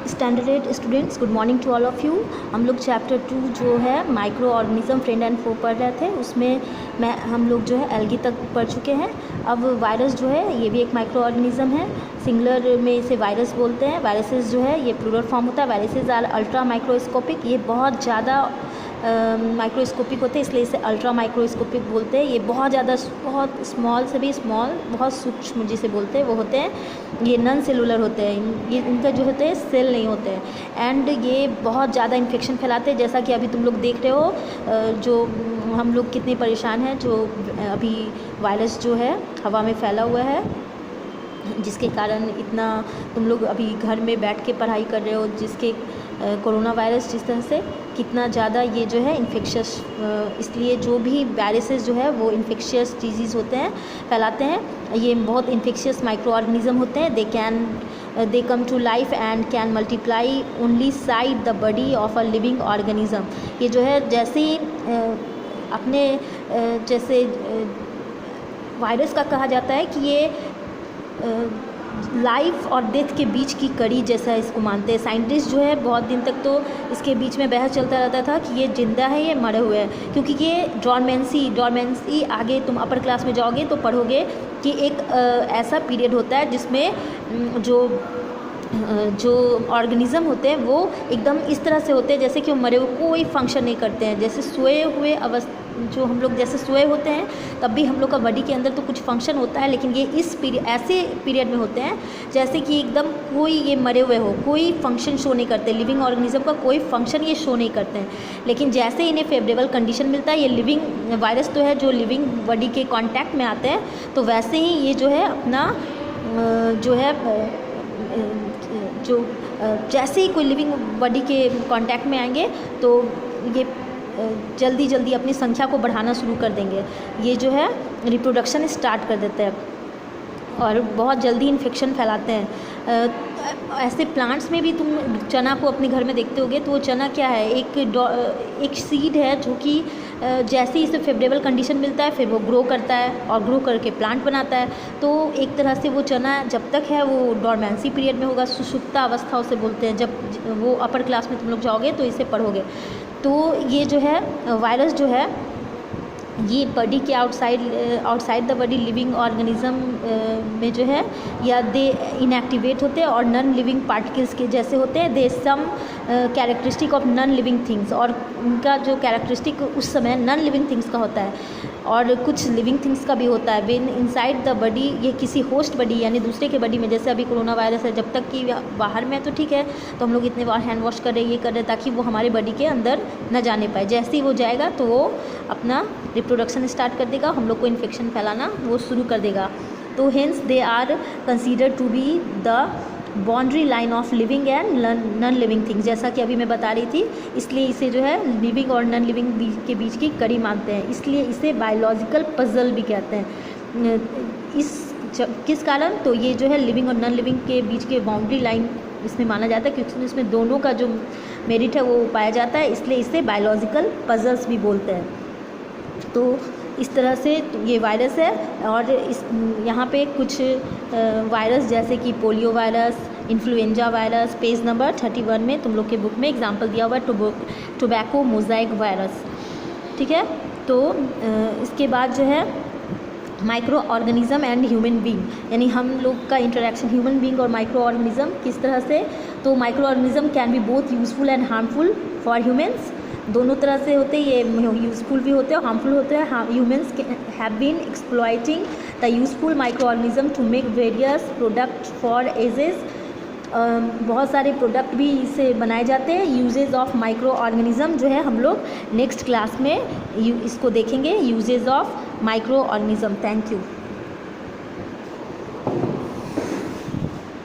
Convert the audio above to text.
Standard students, good morning to all of you. हम लोग chapter 2 जो है micro organism friend and foe पढ़ रहे थे, उसमें हम लोग जो है एल्गी तक पढ़ चुके हैं। अब वायरस जो है ये भी एक माइक्रो ऑर्गेनिज्म है। सिंगुलर में इसे वायरस बोलते हैं। वायरसेस जो है ये प्लूरल फॉर्म होता है। वायरसेस आर अल्ट्रा माइक्रोस्कोपिक, ये बहुत ज़्यादा माइक्रोस्कोपिक होते हैं, इसलिए इसे अल्ट्रा माइक्रोस्कोपिक बोलते हैं। ये बहुत ज़्यादा, बहुत स्मॉल से भी स्मॉल, बहुत सूक्ष्म जिसे बोलते हैं वो होते हैं। ये नॉन सेलुलर होते हैं, ये इनका जो होते हैं सेल नहीं होते हैं। एंड ये बहुत ज़्यादा इन्फेक्शन फैलाते हैं, जैसा कि अभी तुम लोग देख रहे हो जो हम लोग कितने परेशान हैं। जो अभी वायरस जो है हवा में फैला हुआ है, जिसके कारण इतना तुम लोग अभी घर में बैठ के पढ़ाई कर रहे हो, जिसके कोरोना वायरस जिस तरह से कितना ज़्यादा ये जो है इन्फेक्शियस, इसलिए जो भी वायरसेस जो है वो इन्फेक्शियस डिजीज़ होते हैं, फैलाते हैं। ये बहुत इन्फेक्शियस माइक्रो ऑर्गेनिज्म होते हैं। They come to life and can multiply only side the body of a living organism. ये जो है जैसे ही अपने जैसे वायरस का कहा जाता है कि ये लाइफ और डेथ के बीच की कड़ी जैसा इसको मानते हैं। साइंटिस्ट जो है बहुत दिन तक तो इसके बीच में बहस चलता रहता था कि ये जिंदा है ये मरे हुए हैं, क्योंकि ये डॉर्मेंसी आगे तुम अपर क्लास में जाओगे तो पढ़ोगे कि एक ऐसा पीरियड होता है जिसमें जो ऑर्गेनिज्म होते हैं वो एकदम इस तरह से होते हैं जैसे कि वो मरे हुए, कोई फंक्शन नहीं करते हैं। जैसे सोए हुए जो हम लोग जैसे सोए होते हैं तब भी हम लोग का बॉडी के अंदर तो कुछ फंक्शन होता है, लेकिन ये इस ऐसे पीरियड में होते हैं जैसे कि एकदम कोई ये मरे हुए हो, कोई फंक्शन शो नहीं करते। लिविंग ऑर्गेनिज्म का कोई फंक्शन ये शो नहीं करते हैं। लेकिन जैसे इन्हें फेवरेबल कंडीशन मिलता है, ये लिविंग वायरस तो है जो लिविंग बॉडी के कॉन्टैक्ट में आते हैं, तो वैसे ही ये जो है अपना जो है जैसे ही कोई लिविंग बॉडी के कांटेक्ट में आएंगे तो ये जल्दी जल्दी अपनी संख्या को बढ़ाना शुरू कर देंगे। ये जो है रिप्रोडक्शन स्टार्ट कर देते हैं और बहुत जल्दी इन्फेक्शन फैलाते हैं। ऐसे प्लांट्स में भी तुम चना को अपने घर में देखते होगे, तो वो चना क्या है, एक सीड है जो कि जैसे ही इसे फेवरेबल कंडीशन मिलता है फिर वो ग्रो करता है और ग्रो करके प्लांट बनाता है। तो एक तरह से वो चना जब तक है वो डॉर्मेंसी पीरियड में होगा, सुषुप्ता अवस्था उसे बोलते हैं। जब वो अपर क्लास में तुम लोग जाओगे तो इसे पढ़ोगे। तो ये जो है वायरस जो है ये बॉडी के outside the body living organism में जो है या दे इनएक्टिवेट होते हैं और नॉन लिविंग पार्टिकल्स के जैसे होते हैं। They some characteristic of non living things, और उनका जो कैरेक्टरिस्टिक उस समय नॉन लिविंग थिंग्स का होता है और कुछ लिविंग थिंग्स का भी होता है। व्हेन इनसाइड द बॉडी, ये किसी होस्ट बॉडी यानी दूसरे के बॉडी में, जैसे अभी कोरोना वायरस है, जब तक कि बाहर में तो ठीक है तो हम लोग इतने बार हैंड वॉश कर रहे हैं, ये कर रहे हैं ताकि वो हमारे बॉडी के अंदर न जाने पाए। जैसे ही वो जाएगा तो वो अपना रिप्रोडक्शन स्टार्ट कर देगा, हम लोग को इन्फेक्शन फैलाना वो शुरू कर देगा। तो hence they are considered to be the boundary line of living and non living things, जैसा कि अभी मैं बता रही थी। इसलिए इसे जो है लिविंग और नॉन लिविंग के बीच की कड़ी मानते हैं, इसलिए इसे बायोलॉजिकल पजल भी कहते हैं। किस कारण, तो ये जो है लिविंग और नॉन लिविंग के बीच के बाउंड्री लाइन इसमें माना जाता है, क्योंकि इसमें दोनों का जो मेरिट है वो पाया जाता है, इसलिए इसे बायोलॉजिकल पजल्स भी बोलते हैं। तो इस तरह से ये वायरस है। और यहाँ पे कुछ वायरस जैसे कि polio virus, influenza virus, page number 31 में तुम लोग के बुक में एग्जांपल दिया हुआ है टोबैको मोज़ाइक वायरस, ठीक है। तो इसके बाद जो है micro organism and human being, यानी हम लोग का इंटरेक्शन ह्यूमन बीइंग और माइक्रो ऑर्गेनिज्म किस तरह से। तो micro organism can be both useful and harmful for humans, दोनों तरह से होते हैं। ये यूज़फुल भी होते हैं और हार्मफुल होते हैं। Humans have been exploiting the useful micro organism to make various product for ages, बहुत सारे प्रोडक्ट भी इससे बनाए जाते हैं। यूजेज ऑफ माइक्रो ऑर्गेनिज्म जो है हम लोग नेक्स्ट क्लास में इसको देखेंगे, uses of micro organism. Thank you.